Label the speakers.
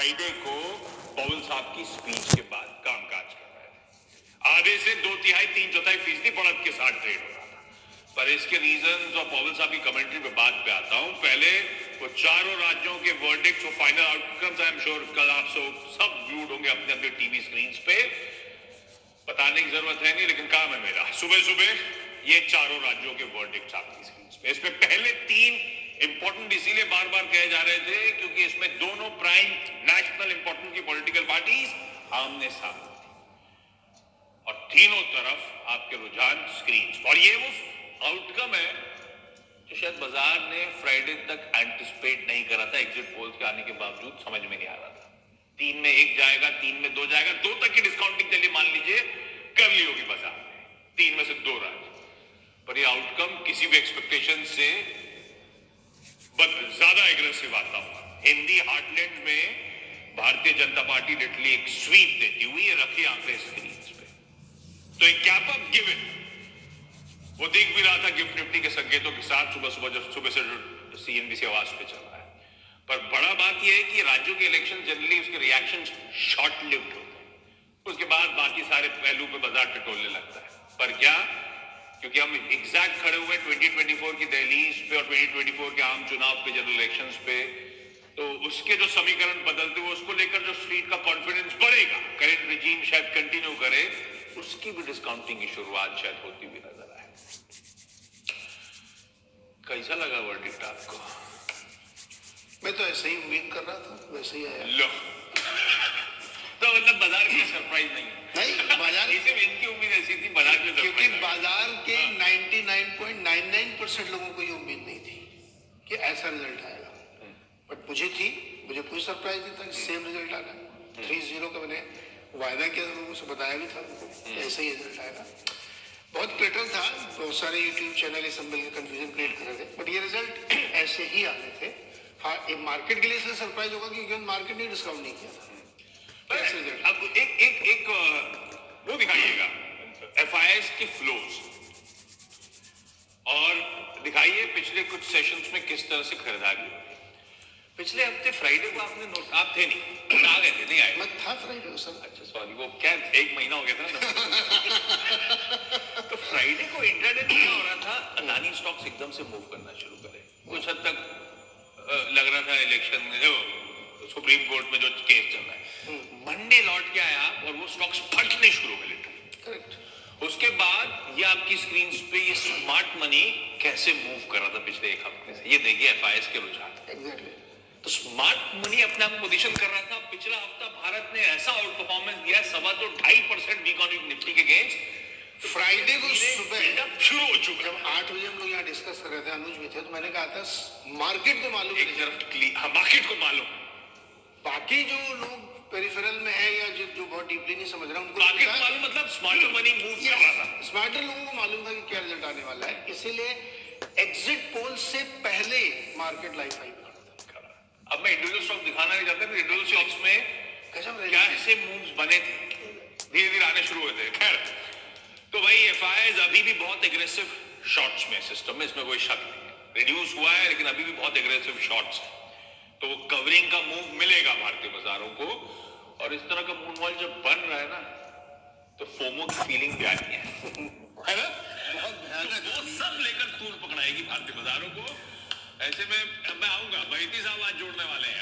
Speaker 1: Friday को पवन साहब की स्पीच के बाद कामकाज कर रहे थे। आधे से 2/3 3/4% बढ़त के साथ ट्रेड हो रहा था। पर इसके रीजंस और पवन साहब की कमेंट्री पे बात पे आता हूं। पहले वो चारों राज्यों के वर्डिक्ट्स और final outcomes I am sure कल आप सब व्यूड होंगे अपने अपने टीवी स्क्रीन पे। बताने की जरूरत है नहीं, लेकिन काम है मेरा। सुबह सुबह ये चारों राज्यों के वर्डिक्ट्स आपकी स्क्रीन पे। इसमें पहले 3 इंपॉर्टेंट इसीलिए बार बार कहे जा रहे थे क्योंकि इसमें दोनों प्राइम नेशनल इंपॉर्टेंट की पॉलिटिकल पार्टीज आमने सामने थी और तीनों तरफ आपके रुझान स्क्रीन। और ये वो आउटकम है जो शायद बाजार ने फ्राइडे तक एंटिसिपेट नहीं करा था। एग्जिट पोल्स के आने के बावजूद समझ में नहीं आ रहा था 3 में 1 जाएगा, 3 में 2 जाएगा, 2 तक की डिस्काउंटिंग चलिए मान लीजिए कर ली होगी बाजार ने, 3 में से 2 राज्य। पर ये आउटकम किसी भी एक्सपेक्टेशन से ज्यादा एग्रेसिव आता हुआ। हिंदी हार्टलैंड में भारतीय जनता पार्टी लिटरली एक स्वीप देती हुई ये रखी आंकड़े स्क्रीन पे। तो एक कैप अप गिवन वो दिख भी रहा था गिफ्ट निफ्टी के संकेतों के साथ सुबह से सीएनबीसी आवाज पे चल रहा है। पर बड़ा बात यह है कि राज्यों के इलेक्शन जनरली उसके रिएक्शन शॉर्ट लिव्ड होते हैं, उसके बाद बाकी सारे पहलू पे बाजार टटोलने लगता है। पर क्या, क्योंकि हम एग्जैक्ट खड़े हुए 2024 की दहलीज पे और 2024 के आम चुनाव पे, जनरल इलेक्शंस पे, तो उसके जो समीकरण बदलते हुए उसको लेकर जो स्ट्रीट का कॉन्फिडेंस बढ़ेगा, करेंट रिजीम शायद कंटिन्यू करे, उसकी भी डिस्काउंटिंग की शुरुआत शायद होती हुई नजर आए। कैसा लगा वर्डिक्ट आपको?
Speaker 2: मैं तो ऐसे ही उम्मीद कर रहा था, वैसे ही आया।
Speaker 1: लो तो मतलब बाजार की सरप्राइज
Speaker 2: नहीं, बाजार
Speaker 1: इनकी उम्मीद ऐसी थी, बाजार में
Speaker 2: क्योंकि बाजार के 99.99% लोगों को ये उम्मीद नहीं थी कि ऐसा रिजल्ट आएगा। बट मुझे कोई सरप्राइज नहीं था, सेम रिजल्ट आना 3-0 का मैंने वायदा किया था, लोगों से बताया भी था ऐसा ही रिजल्ट आएगा। बहुत क्लिटर था, बहुत सारे यूट्यूब चैनल इस मिलकर कंफ्यूजन क्रिएट कर रहे थे, बट ये रिजल्ट ऐसे ही आने थे। हाँ, मार्केट के लिए इसलिए सरप्राइज होगा क्योंकि मार्केट ने डिस्काउंट नहीं किया था।
Speaker 1: अब एक वो दिखाइएगा एफआईएस के फ्लोज और दिखाइए पिछले कुछ सेशंस में किस तरह से खरीदारी हुई। पिछले हफ्ते फ्राइडे को आपने नोट, आप थे नहीं, आ गए थे, नहीं आए?
Speaker 2: मैं था फ्राइडे को सर।
Speaker 1: अच्छा सॉरी, वो क्या 1 महीना हो गया था ना। तो फ्राइडे को इंट्राडे क्या हो रहा था, अदानी स्टॉक्स एकदम से मूव करना शुरू करे। कुछ हद तक लग रहा था इलेक्शन में सुप्रीम कोर्ट में जो केस चल रहा है, मंडे लौट के आया और वो स्टॉक्स फटने शुरू हुए लिटरली। उसके बाद ये आपकी स्क्रीन पे ये स्मार्ट मनी कैसे मूव कर रहा था पिछले 1 हफ्ते से, ये देखिए एफआईएस के रुझान। तो स्मार्ट मनी अपने आप पोजीशन कर रहा था। पिछला हफ्ता भारत ने ऐसा आउट परफॉर्मेंस दिया, 2.5% वीक निफ्टी के गेंस।
Speaker 2: फ्राइडे को सुबह
Speaker 1: शुरू हो चुका।
Speaker 2: जब 8 बजे हम लोग यहाँ डिस्कस कर रहे थे, अनुज भी थे, तो मैंने कहा था मार्केट को मालूम
Speaker 1: एक तरफ मार्केट को मालूम,
Speaker 2: बाकी जो लोग पेरिफेरल में है या जो बहुत डीपली नहीं समझ रहा उनको
Speaker 1: मार्केट को मालूम, मतलब स्मार्ट मनी मूव कर रहा था।
Speaker 2: स्मार्टर लोगों को मालूम था कि क्या रिजल्ट आने वाला है, इसीलिए एग्जिट पोल से पहले मार्केट लाइफ हाई पे खड़ा था।
Speaker 1: अब मैं इंडिविजुअल स्टॉक दिखाना नहीं चाहता, इंडिविजुअल स्टॉक्स में क्या ऐसे मूव्स बने थे, धीरे धीरे आने शुरू हुए थे। खैर, तो भाई एफआईआईज अभी भी बहुत एग्रेसिव शॉर्ट्स में सिस्टम में, इसमें कोई शक नहीं है। रिड्यूस हुआ है लेकिन अभी भी बहुत एग्रेसिव शॉर्ट्स है, तो वो कवरिंग का मूव मिलेगा भारतीय बाजारों को। और इस तरह का मूव वॉल जब बन रहा है ना, तो फोमो की फीलिंग भी आती है ना, बहुत भयानक। वो सब लेकर तूल पकड़ाएगी भारतीय बाजारों को। ऐसे में मैं आऊंगा, बैती साहब आज जोड़ने वाले हैं।